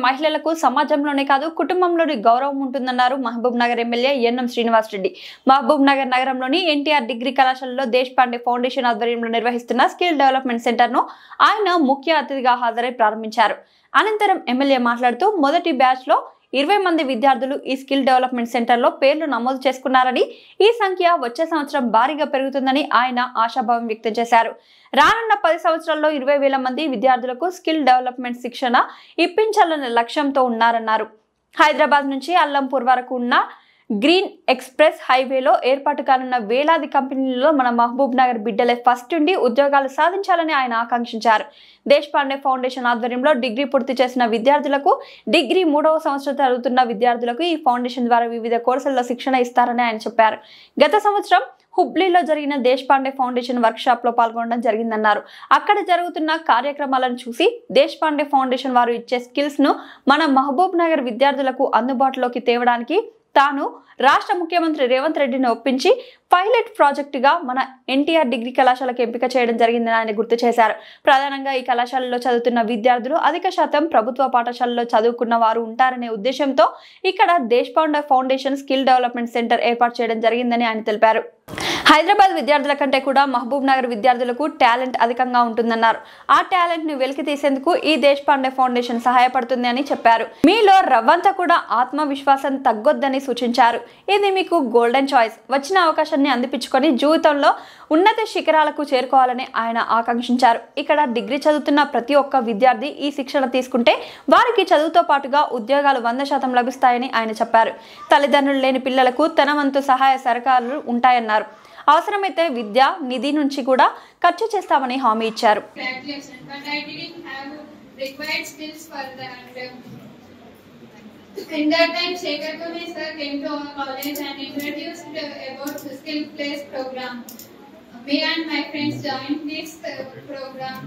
మహిళలకు సమాజంలోనే కాదు కుటుంబంలోని గౌరవం ఉంటుందన్నారు మహబూబ్ నగర్ ఎమ్మెల్యే ఎన్ఎం శ్రీనివాస్ రెడ్డి. మహబూబ్ నగర్ నగరంలోని ఎన్టీఆర్ డిగ్రీ కళాశాలలో దేశపాండే ఫౌండేషన్ ఆధ్వర్యంలో నిర్వహిస్తున్న స్కిల్ డెవలప్మెంట్ సెంటర్ ను ఆయన ముఖ్య అతిథిగా హాజరై ప్రారంభించారు. అనంతరం ఎమ్మెల్యే మాట్లాడుతూ మొదటి బ్యాచ్ లో 20 మంది విద్యార్థులు ఈ స్కిల్ డెవలప్మెంట్ సెంటర్ లో పేర్లు నమోదు చేసుకున్నారని, ఈ సంఖ్య వచ్చే సంవత్సరం భారీగా పెరుగుతుందని ఆయన ఆశాభావం వ్యక్తం చేశారు. రానున్న 10 సంవత్సరాల్లో 20,000 మంది విద్యార్థులకు స్కిల్ డెవలప్మెంట్ శిక్షణ ఇప్పించాలనే లక్ష్యంతో ఉన్నారన్నారు. హైదరాబాద్ నుంచి అల్లంపూర్ వరకు ఉన్న గ్రీన్ ఎక్స్ప్రెస్ హైవేలో ఏర్పాటు కానున్న వేలాది కంపెనీలలో మన మహబూబ్ నగర్ బిడ్డలే ఫస్ట్ ఉండి ఉద్యోగాలు సాధించాలని ఆయన ఆకాంక్షించారు. దేశపాండే ఫౌండేషన్ ఆధ్వర్యంలో డిగ్రీ పూర్తి చేసిన విద్యార్థులకు, డిగ్రీ 3వ సంవత్సరం చదువుతున్న విద్యార్థులకు ఈ ఫౌండేషన్ ద్వారా వివిధ కోర్సుల్లో శిక్షణ ఇస్తారని ఆయన చెప్పారు. గత సంవత్సరం హుబ్లీలో జరిగిన దేశపాండే ఫౌండేషన్ వర్క్ షాప్ లో పాల్గొనడం జరిగిందన్నారు. అక్కడ జరుగుతున్న కార్యక్రమాలను చూసి దేశపాండే ఫౌండేషన్ వారు ఇచ్చే స్కిల్స్ ను మన మహబూబ్ నగర్ విద్యార్థులకు అందుబాటులోకి తేవడానికి తాను రాష్ట్ర ముఖ్యమంత్రి రేవంత్ రెడ్డిని ఒప్పించి పైలట్ ప్రాజెక్టుగా మన ఎన్టీఆర్ డిగ్రీ కళాశాలకు ఎంపిక చేయడం జరిగిందని ఆయన గుర్తు చేశారు. ప్రధానంగా ఈ కళాశాలలో చదువుతున్న విద్యార్థులు అధిక శాతం ప్రభుత్వ పాఠశాలలో చదువుకున్న వారు ఉంటారనే ఉద్దేశంతో ఇక్కడ Deshpande foundation skill development centre ఏర్పాటు చేయడం జరిగిందని ఆయన తెలిపారు. హైదరాబాద్ విద్యార్థుల కంటే కూడా మహబూబ్ నగర్ విద్యార్థులకు టాలెంట్ అధికంగా ఉంటుందన్నారు. ఆ టాలెంట్ ను వెలికి తీసేందుకు ఈ దేశపాండే ఫౌండేషన్ సహాయపడుతుంది అని చెప్పారు. మీలో రవ్వంతా కూడా ఆత్మవిశ్వాసం తగ్గొద్దని సూచించారు. ఇది మీకు గోల్డెన్ చాయిస్. వచ్చిన అవకాశాన్ని అందిపించుకొని జీవితంలో ఉన్నత శిఖరాలకు చేరుకోవాలని ఆయన ఆకాంక్షించారు. ఇక్కడ డిగ్రీ చదువుతున్న ప్రతి ఒక్క విద్యార్థి ఈ శిక్షణ తీసుకుంటే వారికి చదువుతో పాటుగా ఉద్యోగాలు 100% లభిస్తాయని ఆయన చెప్పారు. తల్లిదండ్రులు లేని పిల్లలకు తన వంతు సహాయ సహకారాలు ఉంటాయన్నారు. అవసరమైతే విద్యా నిధి నుంచి కూడా ఖర్చు చేస్తామని హామీ ఇచ్చారు. In that time, Shekhar Kumi sir came to our college and introduced about the skill place program. Me and my friends joined this program.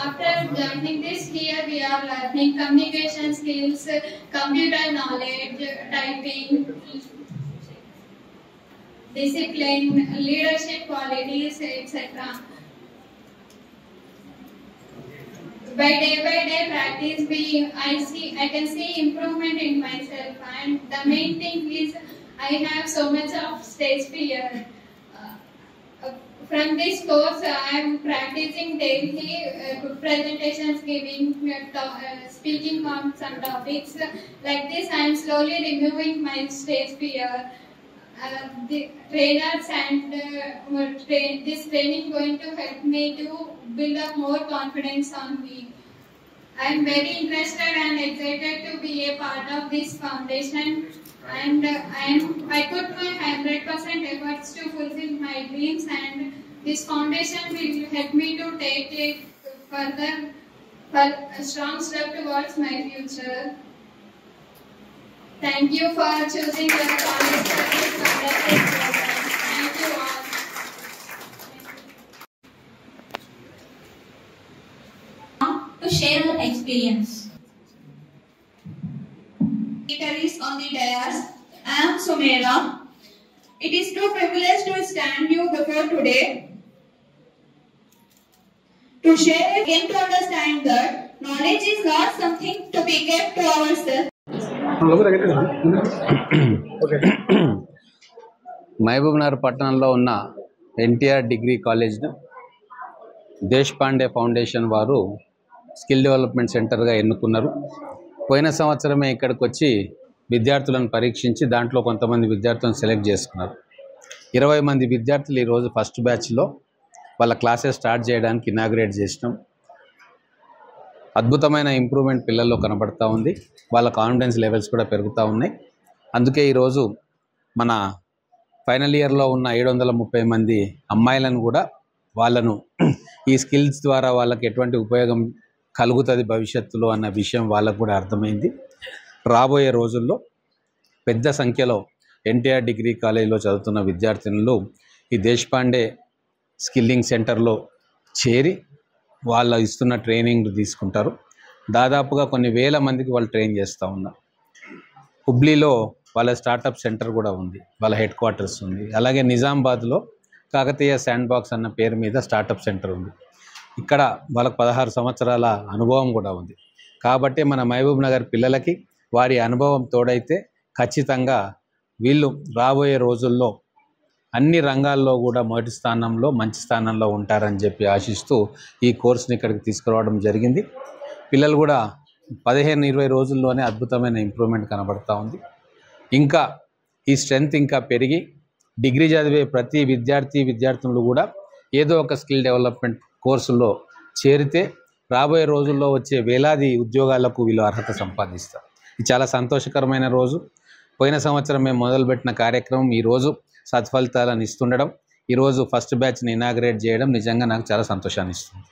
After joining this, here we are learning communication skills, computer knowledge, typing, discipline, leadership qualities, etc. By day practice, I can see improvement in myself, and the main thing is I have so much of stage fear. From this course, I am practicing daily presentations, giving, speaking on some topics. Like this, I am slowly removing my stage fear. The trainers and this training going to help me to build up more confidence on me. I am very interested and excited to be a part of this foundation, and I put my 100% efforts to fulfill my dreams, and this foundation will help me to take it further for a strong step towards my future. Thank you for choosing the college for this wonderful program. Thank you all. To share her experience. Dignitaries on the dais, I am Sumera. It is too privilege to stand you before today to share again to understand that knowledge is not something to be kept to ourselves. Mahabub Nagar పట్టణంలో ఉన్న NTR degree కాలేజ్ను Deshpande foundation వారు skill development సెంటర్గా ఎన్నుకున్నారు. పోయిన సంవత్సరమే ఇక్కడికి వచ్చి విద్యార్థులను పరీక్షించి దాంట్లో కొంతమంది విద్యార్థులను సెలెక్ట్ చేసుకున్నారు. 20 మంది విద్యార్థులు ఈరోజు ఫస్ట్ బ్యాచ్లో వాళ్ళ క్లాసెస్ స్టార్ట్ చేయడానికి ఇనాగ్రేట్ చేసినాం. అద్భుతమైన ఇంప్రూవ్మెంట్ పిల్లల్లో కనబడుతూ ఉంది. వాళ్ళ కాన్ఫిడెన్స్ లెవెల్స్ కూడా పెరుగుతూ ఉన్నాయి. అందుకే ఈరోజు మన ఫైనల్ ఇయర్లో ఉన్న 730 మంది అమ్మాయిలను కూడా వాళ్ళను ఈ స్కిల్స్ ద్వారా వాళ్ళకి ఎటువంటి ఉపయోగం కలుగుతుంది భవిష్యత్తులో అన్న విషయం వాళ్ళకు కూడా అర్థమైంది. రాబోయే రోజుల్లో పెద్ద సంఖ్యలో ఎన్టీఆర్ డిగ్రీ కాలేజీలో చదువుతున్న విద్యార్థినులు ఈ దేశపాండే స్కిల్లింగ్ సెంటర్లో చేరి వాళ్ళ ఇస్తున్న ట్రైనింగ్ తీసుకుంటారు. దాదాపుగా కొన్ని వేల మందికి వాళ్ళు ట్రైన్ చేస్తూ ఉన్నారు. హుబ్లీలో వాళ్ళ స్టార్టప్ సెంటర్ కూడా ఉంది, వాళ్ళ హెడ్ క్వార్టర్స్ ఉంది. అలాగే నిజామాబాద్లో కాకతీయ శాండ్ బాక్స్ అన్న పేరు మీద స్టార్టప్ సెంటర్ ఉంది. ఇక్కడ వాళ్ళకు 16 సంవత్సరాల అనుభవం కూడా ఉంది. కాబట్టి మన మహబూబ్ నగర్ పిల్లలకి వారి అనుభవం తోడైతే ఖచ్చితంగా వీళ్ళు రాబోయే రోజుల్లో అన్ని రంగాల్లో కూడా మొదటి స్థానంలో మంచి స్థానంలో ఉంటారని చెప్పి ఆశిస్తూ ఈ కోర్సుని ఇక్కడికి తీసుకురావడం జరిగింది. పిల్లలు కూడా 15-20 రోజుల్లోనే అద్భుతమైన ఇంప్రూవ్మెంట్ కనబడుతూ ఉంది. ఇంకా ఈ స్ట్రెంగ్త్ ఇంకా పెరిగి డిగ్రీ చదివే ప్రతి విద్యార్థులు కూడా ఏదో ఒక స్కిల్ డెవలప్మెంట్ కోర్సులో చేరితే రాబోయే రోజుల్లో వచ్చే వేలాది ఉద్యోగాలకు వీళ్ళు అర్హత సంపాదిస్తారు. ఇది చాలా సంతోషకరమైన రోజు. పోయిన సంవత్సరం మేము మొదలుపెట్టిన కార్యక్రమం ఈరోజు సత్ఫలితాలను ఇస్తుండడం, ఈరోజు ఫస్ట్ బ్యాచ్ని ఇనాగ్రేట్ చేయడం నిజంగా నాకు చాలా సంతోషాన్ని ఇస్తుంది.